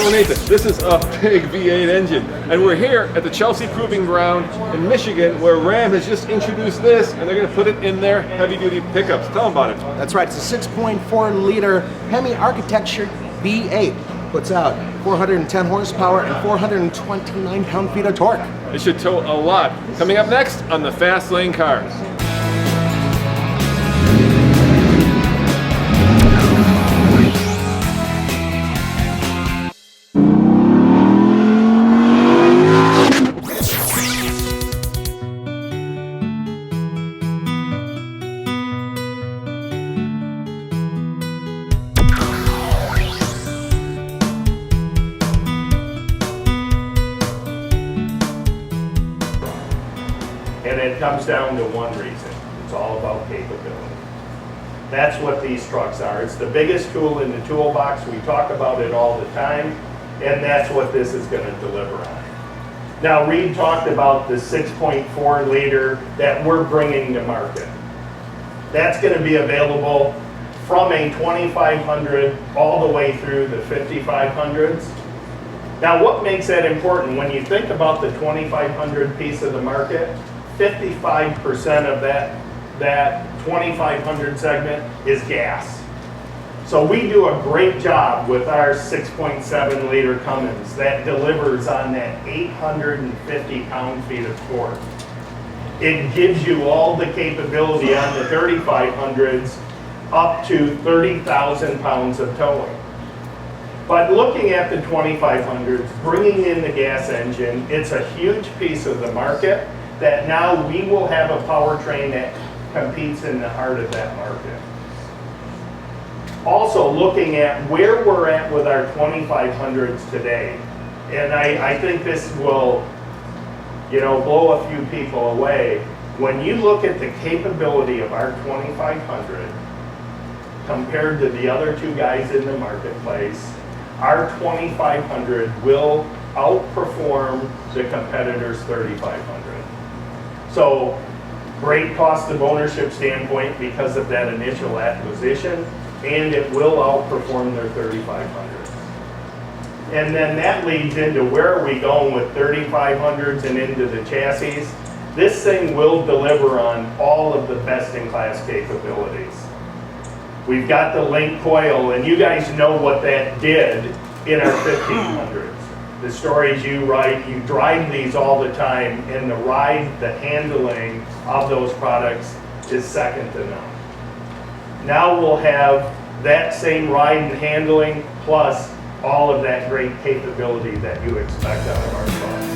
So Nathan, this is a big V8 engine, and we're here at the Chelsea Proving Ground in Michigan, where Ram has just introduced this, and they're going to put it in their heavy-duty pickups. Tell them about it. That's right. It's a 6.4 liter Hemi architecture V8. Puts out 410 horsepower and 429 pound-feet of torque. It should tow a lot. Coming up next on the Fast Lane Cars. And it comes down to one reason. It's all about capability. That's what these trucks are. It's the biggest tool in the toolbox. We talk about it all the time, and that's what this is going to deliver on. Now, Reed talked about the 6.4 liter that we're bringing to market. That's going to be available from a 2500 all the way through the 5500s. Now, what makes that important? When you think about the 2500 piece of the market, 55% of that 2500 segment is gas. So we do a great job with our 6.7 liter Cummins that delivers on that 850 pound-feet of torque. It gives you all the capability on the 3500s up to 30,000 pounds of towing. But looking at the 2500s, bringing in the gas engine, it's a huge piece of the market that now we will have a powertrain that competes in the heart of that market. Also looking at where we're at with our 2500s today, and I think this will, blow a few people away. When you look at the capability of our 2500 compared to the other two guys in the marketplace, our 2500 will outperform the competitor's 3500. So, great cost of ownership standpoint because of that initial acquisition, and it will outperform their 3500s. And then that leads into where are we going with 3500s and into the chassis. This thing will deliver on all of the best-in-class capabilities. We've got the link coil, and you guys know what that did in our 1500s. The stories you write, you drive these all the time, and the ride, the handling of those products is second to none. Now we'll have that same ride and handling plus all of that great capability that you expect out of our trucks.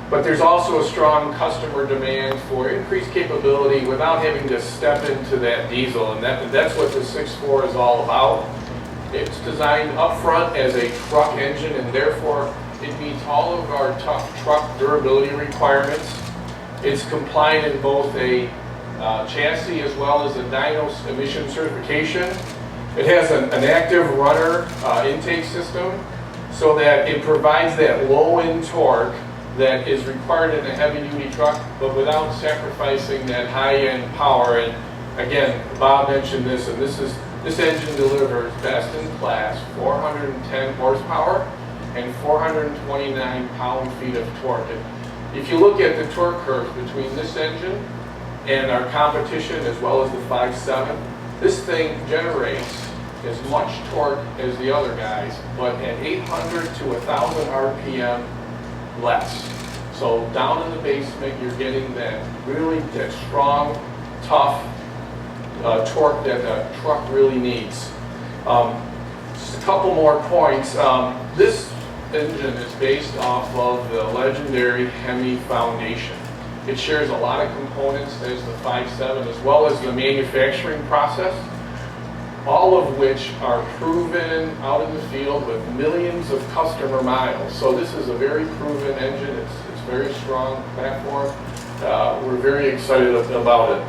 But there's also a strong customer demand for increased capability without having to step into that diesel, and that's what the 6.4 is all about. It's designed up front as a truck engine, and therefore it meets all of our tough truck durability requirements. It's compliant in both a chassis as well as a dyno emission certification. It has an active runner intake system so that it provides that low-end torque that is required in a heavy-duty truck, but without sacrificing that high-end power. And again, Bob mentioned this, and this engine delivers best-in-class 410 horsepower and 429 pound-feet of torque. And if you look at the torque curves between this engine and our competition, as well as the 5.7, this thing generates as much torque as the other guys, but at 800 to 1,000 RPM less. So down in the basement, you're getting that strong, tough torque that the truck really needs. Just a couple more points. This engine is based off of the legendary Hemi foundation. It shares a lot of components as the 5.7 as well as the manufacturing process, all of which are proven out in the field with millions of customer miles. So this is a very proven engine. It's a very strong platform. We're very excited about it.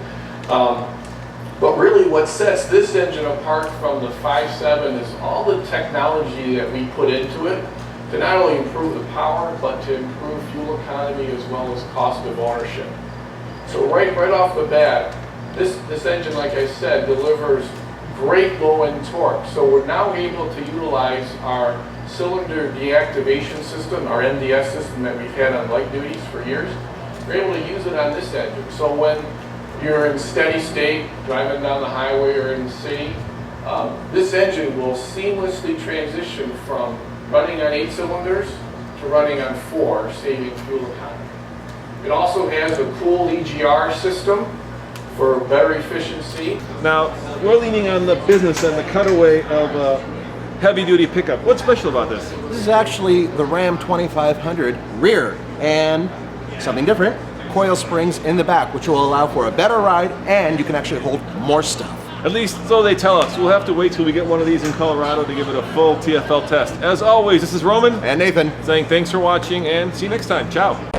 But really what sets this engine apart from the 5.7 is all the technology that we put into it to not only improve the power, but to improve fuel economy as well as cost of ownership. So right off the bat, This engine, like I said, delivers great low-end torque. So we're now able to utilize our cylinder deactivation system, our NDS system that we've had on light duties for years. We're able to use it on this engine. So when you're in steady state, driving down the highway or in the city, this engine will seamlessly transition from running on 8 cylinders to running on 4, saving fuel economy. It also has a cool EGR system for better efficiency. Now, we're leaning on the business and the cutaway of a heavy-duty pickup. What's special about this? This is actually the Ram 2500 rear, and something different, coil springs in the back, which will allow for a better ride, and you can actually hold more stuff. At least so they tell us. We'll have to wait till we get one of these in Colorado to give it a full TFL test. As always, this is Roman And Nathan. saying thanks for watching and see you next time. Ciao.